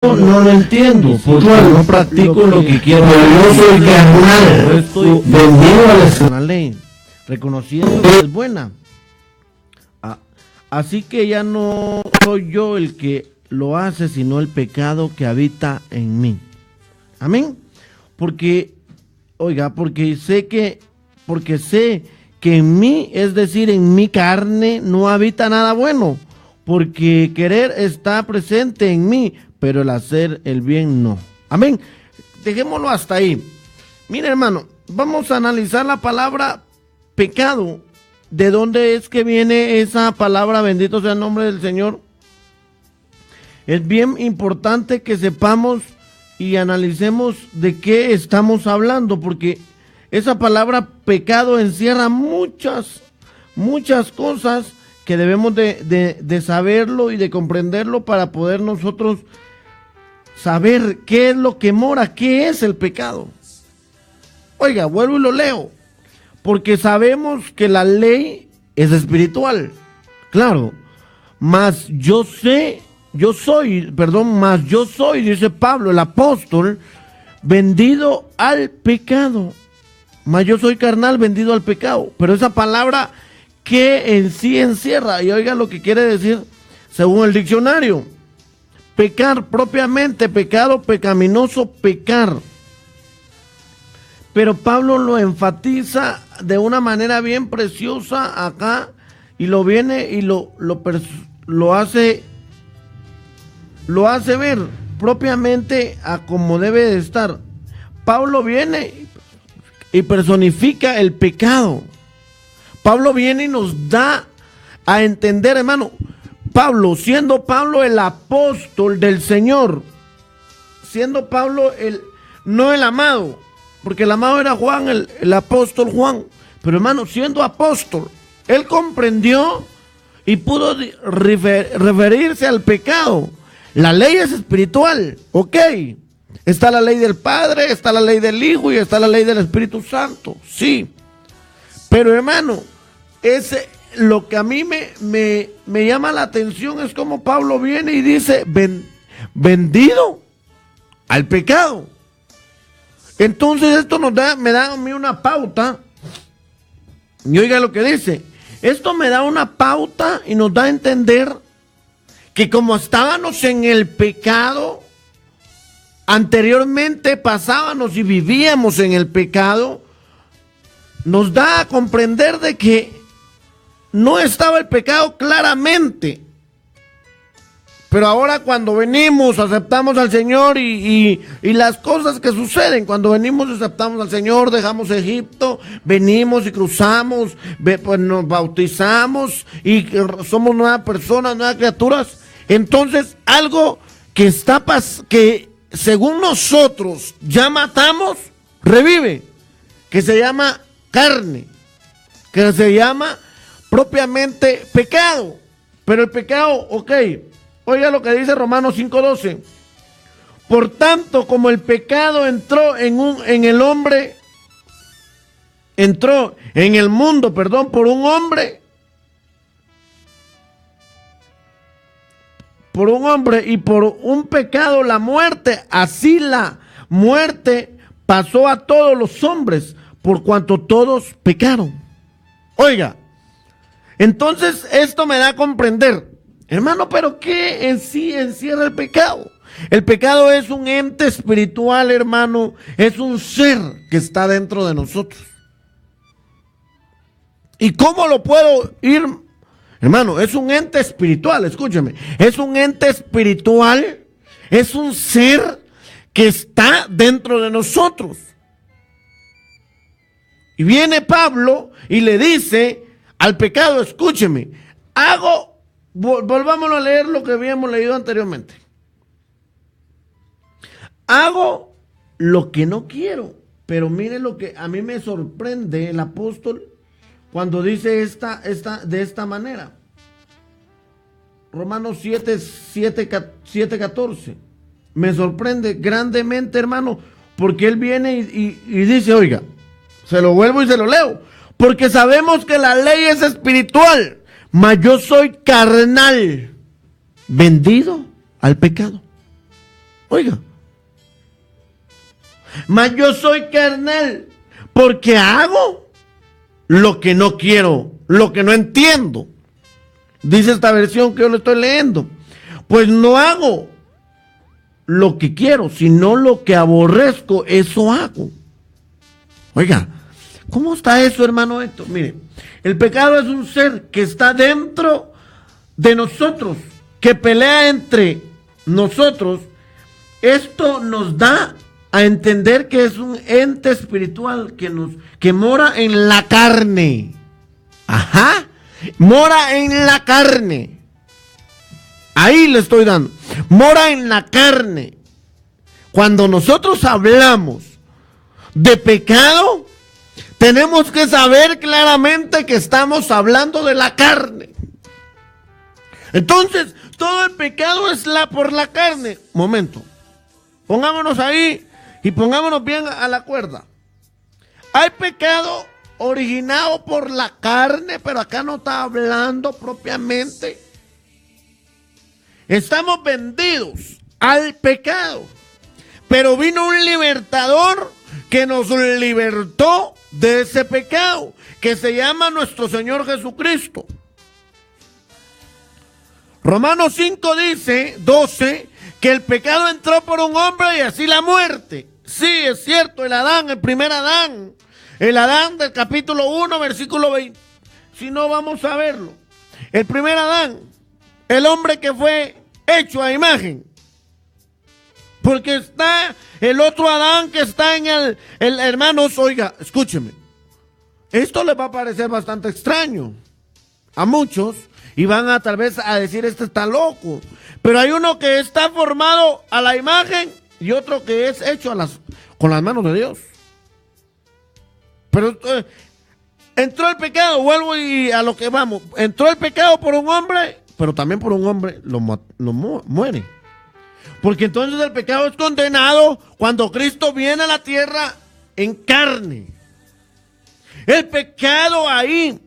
no lo entiendo, porque no practico lo que quiero. Yo soy carnal, Yo estoy vendido a la ley, reconociendo que es buena. Así que ya no soy yo el que lo hace, sino el pecado que habita en mí. Amén. Porque sé que en mí, es decir, en mi carne, no habita nada bueno. Porque querer está presente en mí, pero el hacer el bien no. Amén. Dejémoslo hasta ahí. Mira, hermano, vamos a analizar la palabra pecado. ¿De dónde es que viene esa palabra? Bendito sea el nombre del Señor. Es bien importante que sepamos y analicemos de qué estamos hablando, porque esa palabra pecado encierra muchas cosas que debemos de saberlo y de comprenderlo para poder nosotros saber qué es lo que mora, qué es el pecado. Oiga, vuelvo y lo leo, porque sabemos que la ley es espiritual, claro, mas yo soy, dice Pablo, el apóstol, vendido al pecado. Mas yo soy carnal, vendido al pecado. Pero esa palabra que en sí encierra, y oiga lo que quiere decir según el diccionario: pecar propiamente, pecado, pecaminoso, pecar. Pero Pablo lo enfatiza de una manera bien preciosa acá, y lo viene y lo hace ver propiamente a como debe de estar. Pablo viene y personifica el pecado. Pablo viene y nos da a entender, hermano, Pablo, siendo Pablo el apóstol del Señor, siendo Pablo no el amado, porque el amado era Juan, el apóstol Juan, pero hermano, siendo apóstol, él comprendió y pudo referirse al pecado. La ley es espiritual, ok. Está la ley del Padre, está la ley del Hijo y está la ley del Espíritu Santo, sí. Pero hermano, lo que a mí me llama la atención es como Pablo viene y dice, vendido al pecado. Entonces esto me da a mí una pauta, y oiga lo que dice, esto me da una pauta y nos da a entender que como estábamos en el pecado, anteriormente pasábamos y vivíamos en el pecado, nos da a comprender de que no estaba el pecado claramente. Pero ahora cuando venimos, aceptamos al Señor y las cosas que suceden, cuando venimos y aceptamos al Señor, dejamos Egipto, venimos y cruzamos, pues nos bautizamos y somos nuevas personas, nuevas criaturas. Entonces algo que que según nosotros ya matamos, revive, que se llama carne, que se llama propiamente pecado. Pero el pecado, ok, oiga lo que dice Romanos 5:12. Por tanto, como el pecado entró en el mundo, por un hombre, y por un pecado la muerte, así la muerte pasó a todos los hombres, por cuanto todos pecaron. Oiga, entonces esto me da a comprender, hermano, pero ¿qué en sí encierra el pecado? El pecado es un ente espiritual, hermano, es un ser que está dentro de nosotros. ¿Y cómo lo puedo ir? Hermano, es un ente espiritual, escúcheme, es un ente espiritual, es un ser que está dentro de nosotros. Y viene Pablo y le dice al pecado, escúcheme, volvámonos a leer lo que habíamos leído anteriormente. Hago lo que no quiero, pero mire lo que a mí me sorprende el apóstol cuando dice de esta manera. Romanos 7:14. Me sorprende grandemente, hermano, porque él viene y dice, oiga, se lo vuelvo y se lo leo. Porque sabemos que la ley es espiritual, mas yo soy carnal, vendido al pecado. Oiga. Mas yo soy carnal porque hago lo que no quiero, lo que no entiendo. Dice esta versión que yo le estoy leyendo. Pues no hago lo que quiero, sino lo que aborrezco, eso hago. Oiga, ¿cómo está eso, hermano Héctor? Mire, el pecado es un ser que está dentro de nosotros, que pelea entre nosotros. Esto nos da a entender que es un ente espiritual que mora en la carne. Ajá, mora en la carne. Ahí le estoy dando. Mora en la carne. Cuando nosotros hablamos de pecado, tenemos que saber claramente que estamos hablando de la carne. Entonces, todo el pecado es por la carne. Momento. Pongámonos ahí y pongámonos bien a la cuerda. Hay pecado originado por la carne, pero acá no está hablando propiamente. Estamos vendidos al pecado, pero vino un libertador que nos libertó de ese pecado, que se llama nuestro Señor Jesucristo. Romanos 5 dice, 12, que el pecado entró por un hombre y así la muerte. Sí, es cierto, el primer Adán, el Adán del capítulo 1, versículo 20. Si no, vamos a verlo. El primer Adán, el hombre que fue hecho a imagen. Porque está el otro Adán que está en el hermanos, oiga, escúcheme. Esto les va a parecer bastante extraño a muchos y van a tal vez a decir, este está loco. Pero hay uno que está formado a la imagen y otro que es hecho con las manos de Dios. Pero entró el pecado, vuelvo y a lo que vamos. Entró el pecado por un hombre, pero también por un hombre lo muere. Porque entonces el pecado es condenado cuando Cristo viene a la tierra en carne. El pecado ahí,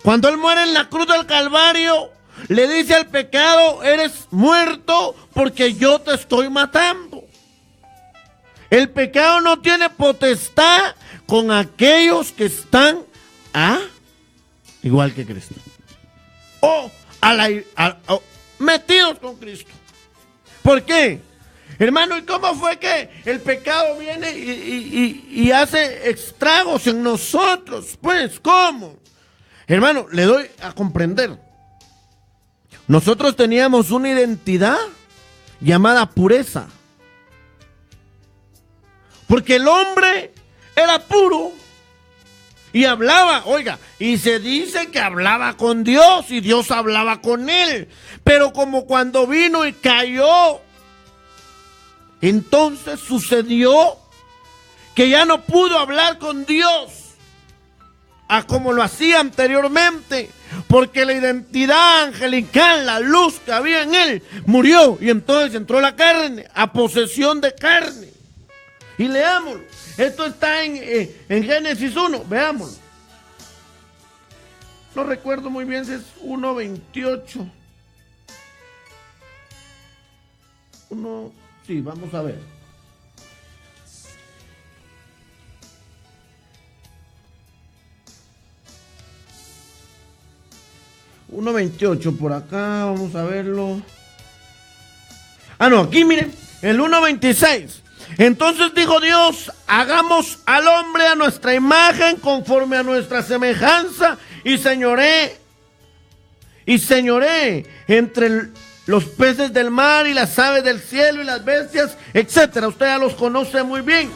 cuando Él muere en la cruz del Calvario, le dice al pecado, eres muerto porque yo te estoy matando. El pecado no tiene potestad con aquellos que están igual que Cristo. O metidos con Cristo. ¿Por qué? Hermano, ¿y cómo fue que el pecado viene y hace estragos en nosotros? Pues, ¿cómo? Hermano, le doy a comprender. Nosotros teníamos una identidad llamada pureza. Porque el hombre era puro y hablaba, oiga, y se dice que hablaba con Dios y Dios hablaba con él. Pero como cuando vino y cayó, entonces sucedió que ya no pudo hablar con Dios a como lo hacía anteriormente, porque la identidad angelical, la luz que había en él, murió y entonces entró la carne, a posesión de carne. Y leámoslo. Esto está en Génesis 1, veámoslo. No recuerdo muy bien si es 1:28. Sí, vamos a ver. $1.28 por acá, vamos a verlo. No, aquí miren, el 1:26. Entonces dijo Dios, hagamos al hombre a nuestra imagen, conforme a nuestra semejanza, y señoré entre los peces del mar y las aves del cielo y las bestias, etcétera. Usted ya los conoce muy bien.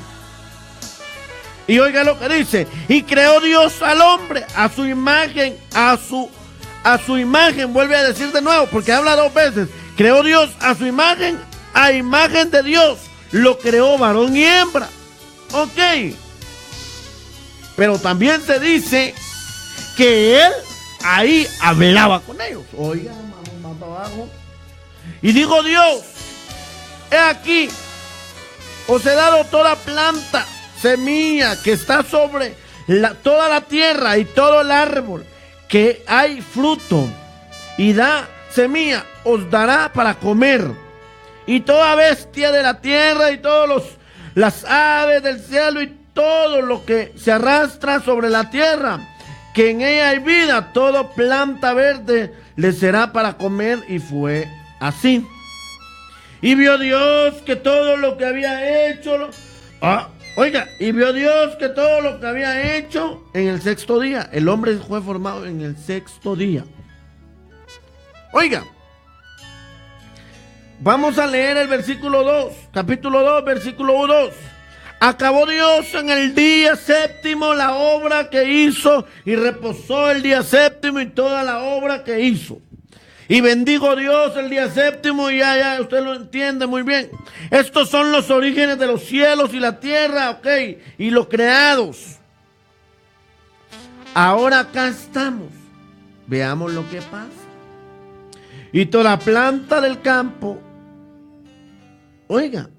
Y oiga lo que dice, y creó Dios al hombre a su imagen, a su imagen, vuelve a decir de nuevo, porque habla dos veces. Creó Dios a su imagen, a imagen de Dios lo creó varón y hembra. Ok. Pero también se dice que él ahí hablaba con ellos. Oiga, vamos más abajo. Y dijo Dios, he aquí, os he dado toda planta, semilla que está sobre toda la tierra y todo el árbol que hay fruto y da semilla, os dará para comer. y toda bestia de la tierra y las aves del cielo y todo lo que se arrastra sobre la tierra, que en ella hay vida, toda planta verde le será para comer. Y fue así. Y vio Dios que todo lo que había hecho, y vio Dios que todo lo que había hecho en el sexto día. El hombre fue formado en el sexto día. Oiga, vamos a leer el versículo 2, capítulo 2, versículo 2. Acabó Dios en el día séptimo la obra que hizo, y reposó el día séptimo y toda la obra que hizo. Y bendijo Dios el día séptimo, y ya usted lo entiende muy bien. Estos son los orígenes de los cielos y la tierra, ok, y los creados. Ahora acá estamos. Veamos lo que pasa. Y toda planta del campo, oiga,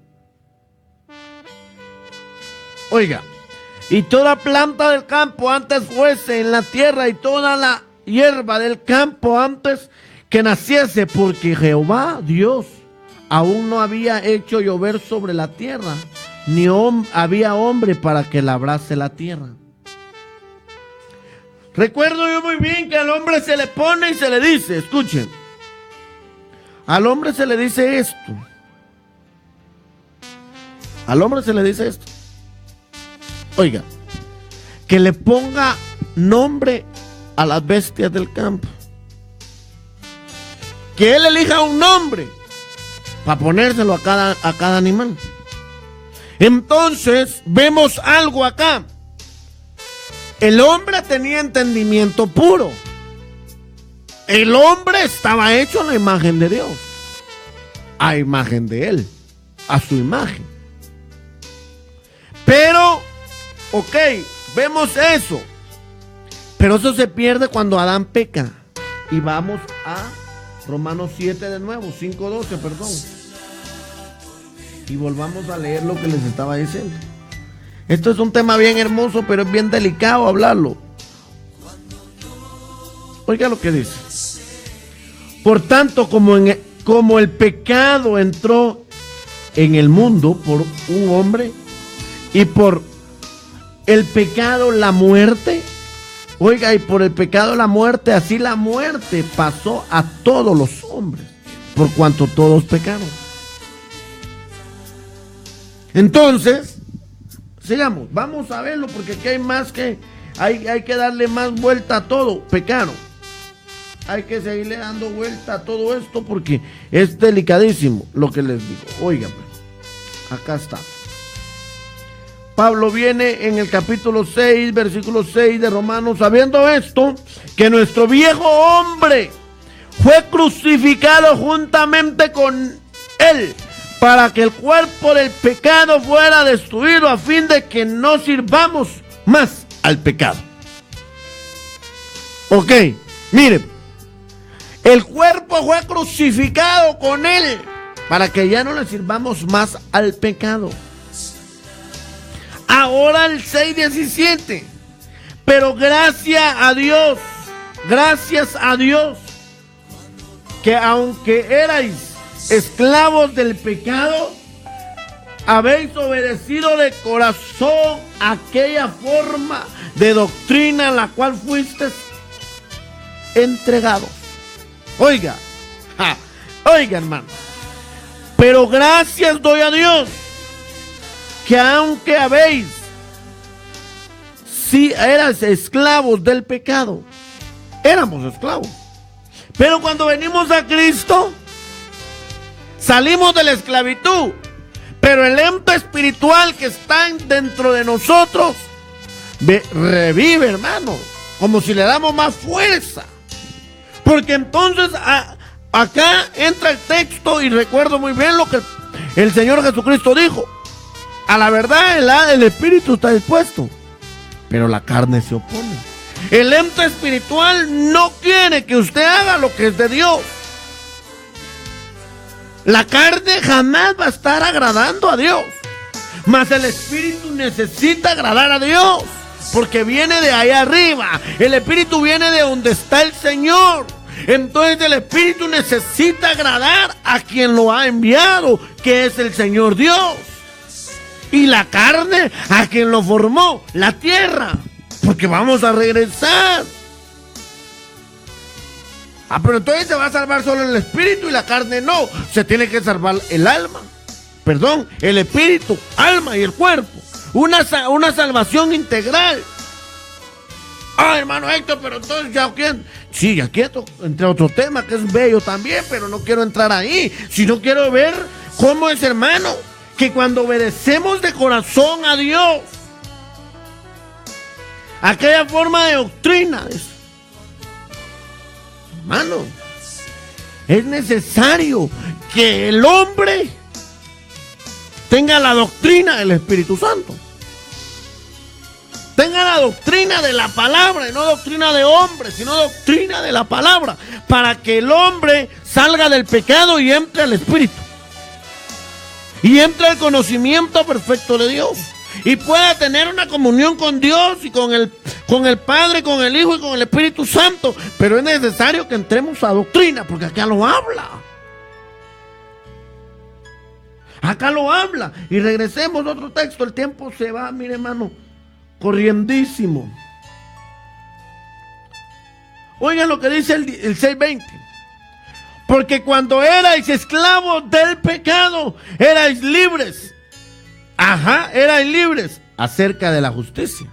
y toda planta del campo antes fuese en la tierra, y toda la hierba del campo antes que naciese, porque Jehová Dios aún no había hecho llover sobre la tierra, ni había hombre para que labrase la tierra. Recuerdo yo muy bien que al hombre se le pone y se le dice, escuchen, al hombre se le dice esto. Al hombre se le dice esto. Oiga, que le ponga nombre a las bestias del campo. Que él elija un nombre para ponérselo a cada animal. Entonces, vemos algo acá. El hombre tenía entendimiento puro. El hombre estaba hecho a la imagen de Dios, a imagen de Él, a su imagen. Pero, ok, vemos eso. Pero eso se pierde cuando Adán peca. Y vamos a Romanos 7 de nuevo, 5:12, perdón. Y volvamos a leer lo que les estaba diciendo. Esto es un tema bien hermoso, pero es bien delicado hablarlo. Oiga lo que dice. Por tanto, como el pecado entró en el mundo por un hombre, y por el pecado la muerte, oiga, y por el pecado la muerte, así la muerte pasó a todos los hombres, por cuanto todos pecaron. Entonces, sigamos, vamos a verlo, porque aquí hay más que, hay que darle más vuelta a todo. Pecaron. Hay que seguirle dando vuelta a todo esto porque es delicadísimo lo que les digo. Oigan, acá está. Pablo viene en el capítulo 6, versículo 6 de Romanos, sabiendo esto, que nuestro viejo hombre fue crucificado juntamente con él, para que el cuerpo del pecado fuera destruido, a fin de que no sirvamos más al pecado. Ok, miren. El cuerpo fue crucificado con él para que ya no le sirvamos más al pecado. Ahora el 6:17. Pero gracias a Dios, que aunque erais esclavos del pecado, habéis obedecido de corazón aquella forma de doctrina en la cual fuisteis entregados. Oiga, hermano, pero gracias doy a Dios, que aunque eras esclavos del pecado, éramos esclavos, pero cuando venimos a Cristo, salimos de la esclavitud, pero el ente espiritual que está dentro de nosotros revive, hermano, como si le damos más fuerza. Porque entonces acá entra el texto y recuerdo muy bien lo que el Señor Jesucristo dijo. A la verdad el espíritu está dispuesto, pero la carne se opone. El ente espiritual no quiere que usted haga lo que es de Dios. La carne jamás va a estar agradando a Dios, mas el espíritu necesita agradar a Dios, porque viene de ahí arriba. El espíritu viene de donde está el Señor. Entonces el Espíritu necesita agradar a quien lo ha enviado, que es el Señor Dios. Y la carne a quien lo formó, la tierra. Porque vamos a regresar. Pero entonces se va a salvar solo el Espíritu y la carne no. Se tiene que salvar el alma. Perdón, el Espíritu, alma y el cuerpo. Una salvación integral. Hermano Héctor, pero entonces ya quién. Sí, ya quiero, entre otro tema que es bello también, pero no quiero entrar ahí. Sino quiero ver cómo es, hermano, que cuando obedecemos de corazón a Dios, aquella forma de doctrina, hermano, es necesario que el hombre tenga la doctrina del Espíritu Santo. Tenga la doctrina de la palabra, y no doctrina de hombre, sino doctrina de la palabra, para que el hombre salga del pecado y entre al Espíritu. Y entre al conocimiento perfecto de Dios. Y pueda tener una comunión con Dios y con el Padre, con el Hijo y con el Espíritu Santo. Pero es necesario que entremos a doctrina, porque acá lo habla. Acá lo habla. Y regresemos a otro texto. El tiempo se va, mire, hermano, corriendísimo. Oigan lo que dice el 6:20. Porque cuando erais esclavos del pecado, erais libres. Erais libres acerca de la justicia.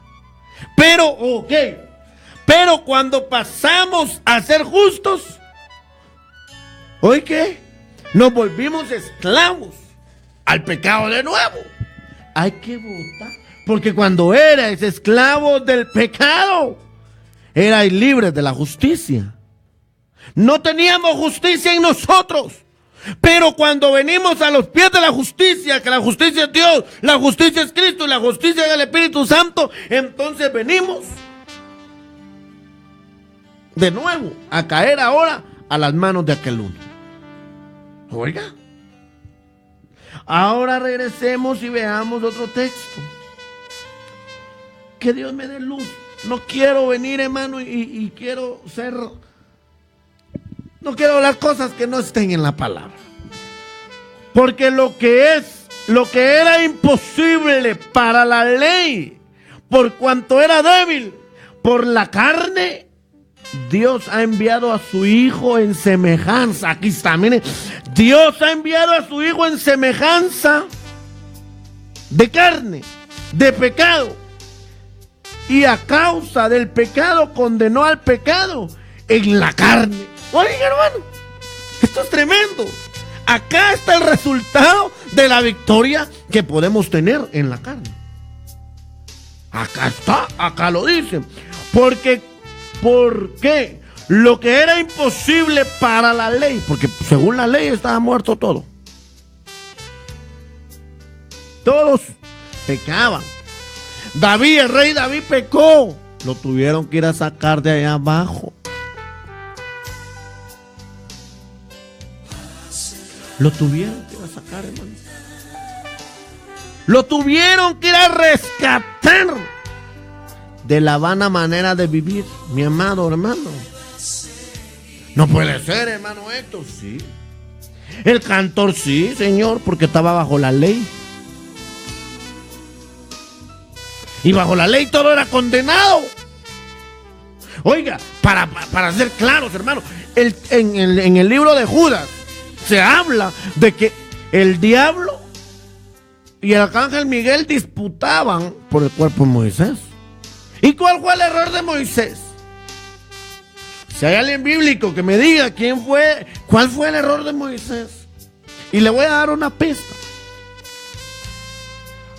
Pero cuando pasamos a ser justos, ¿hoy qué? Nos volvimos esclavos al pecado de nuevo. Hay que votar. Porque cuando erais esclavos del pecado, erais libres de la justicia. No teníamos justicia en nosotros. Pero cuando venimos a los pies de la justicia, que la justicia es Dios, la justicia es Cristo y la justicia es el Espíritu Santo, entonces venimos de nuevo a caer ahora a las manos de aquel uno. Oiga. Ahora regresemos y veamos otro texto. Que Dios me dé luz. No quiero venir, hermano, y quiero ser... No quiero hablar cosas que no estén en la palabra. Porque lo que era imposible para la ley, por cuanto era débil, por la carne, Dios ha enviado a su Hijo en semejanza. Aquí está, miren. Dios ha enviado a su Hijo en semejanza de carne, de pecado. Y a causa del pecado condenó al pecado en la carne. Oigan, hermano, esto es tremendo. Acá está el resultado de la victoria que podemos tener en la carne. Acá está, acá lo dicen. ¿Por qué? Lo que era imposible para la ley, porque según la ley estaba muerto todo. Todos pecaban. David, el rey David pecó. Lo tuvieron que ir a sacar de allá abajo. Lo tuvieron que ir a sacar, hermano. Lo tuvieron que ir a rescatar de la vana manera de vivir, mi amado hermano. No puede ser, hermano Héctor, sí. El cantor, sí, señor, porque estaba bajo la ley. Y bajo la ley todo era condenado. Oiga, para ser claros, hermano, en el libro de Judas se habla de que el diablo y el arcángel Miguel disputaban por el cuerpo de Moisés. ¿Y cuál fue el error de Moisés? Si hay alguien bíblico que me diga cuál fue el error de Moisés. Y le voy a dar una pista.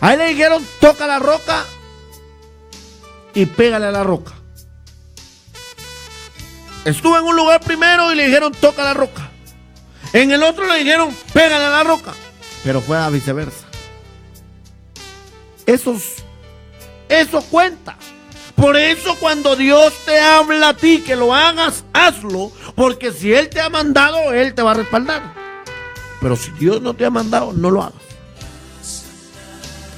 Ahí le dijeron, toca la roca y pégale a la roca. Estuvo en un lugar primero y le dijeron, toca la roca. En el otro le dijeron, pégale a la roca. Pero fue a viceversa. Eso cuenta. Por eso cuando Dios te habla a ti que lo hagas, hazlo. Porque si Él te ha mandado, Él te va a respaldar. Pero si Dios no te ha mandado, no lo hagas.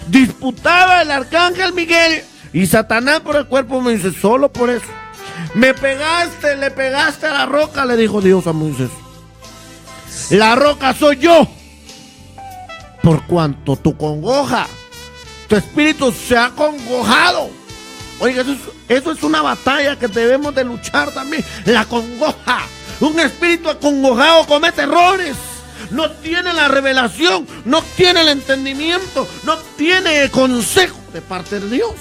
Disputaba el arcángel Miguel y Satanás por el cuerpo, me dice, solo por eso. le pegaste a la roca, le dijo Dios a Moisés. La roca soy yo. Por cuanto tu congoja, tu espíritu se ha congojado. Oiga, eso es una batalla que debemos de luchar también. La congoja. Un espíritu acongojado comete errores. No tiene la revelación, no tiene el entendimiento, no tiene el consejo de parte de Dios.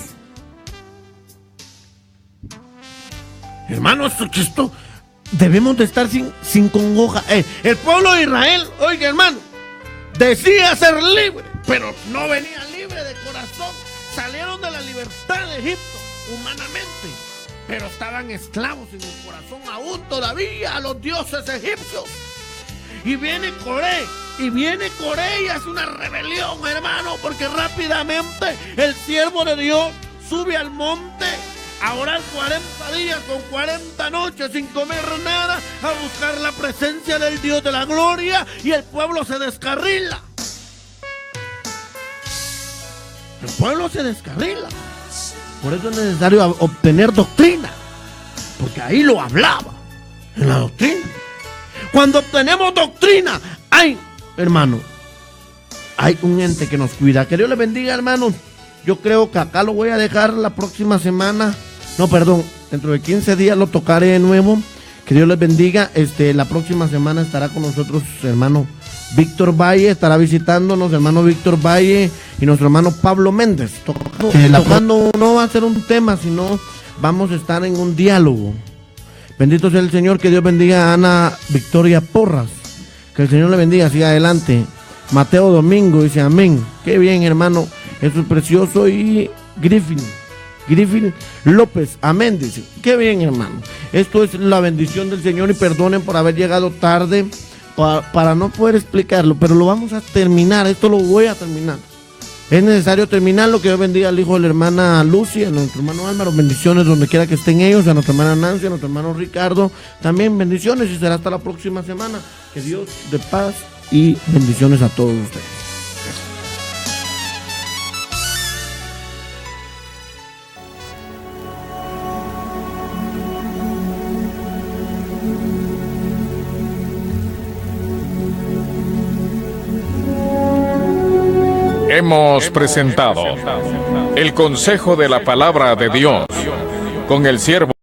Hermanos, esto debemos de estar sin congoja. El pueblo de Israel, oiga hermano, decía ser libre, pero no venía libre de corazón. Salieron de la libertad de Egipto humanamente, pero estaban esclavos en el corazón aún todavía a los dioses egipcios. Y viene Coré y hace una rebelión, hermano, porque rápidamente el siervo de Dios sube al monte a orar 40 días con 40 noches sin comer nada, a buscar la presencia del Dios de la gloria, y el pueblo se descarrila. El pueblo se descarrila. Por eso es necesario obtener doctrina, porque ahí lo hablaba, en la doctrina. Cuando obtenemos doctrina, hermano, hay un ente que nos cuida. Que Dios les bendiga, hermanos. Yo creo que acá lo voy a dejar la próxima semana. No, perdón, dentro de 15 días lo tocaré de nuevo. Que Dios les bendiga. La próxima semana estará con nosotros hermano Víctor Valle, estará visitándonos hermano Víctor Valle y nuestro hermano Pablo Méndez. Tocando no va a ser un tema, sino vamos a estar en un diálogo. Bendito sea el Señor, que Dios bendiga a Ana Victoria Porras. Que el Señor le bendiga, siga adelante. Mateo Domingo dice amén. Qué bien, hermano, eso es precioso. Y Griffin López, amén, dice. Qué bien, hermano. Esto es la bendición del Señor, y perdonen por haber llegado tarde para no poder explicarlo, pero lo vamos a terminar. Esto lo voy a terminar. Es necesario terminarlo. Que Dios bendiga al hijo de la hermana Lucy, a nuestro hermano Álvaro, bendiciones donde quiera que estén ellos, a nuestra hermana Nancy, a nuestro hermano Ricardo, también bendiciones, y será hasta la próxima semana. Que Dios de paz y bendiciones a todos ustedes. Hemos presentado el consejo de la palabra de Dios con el siervo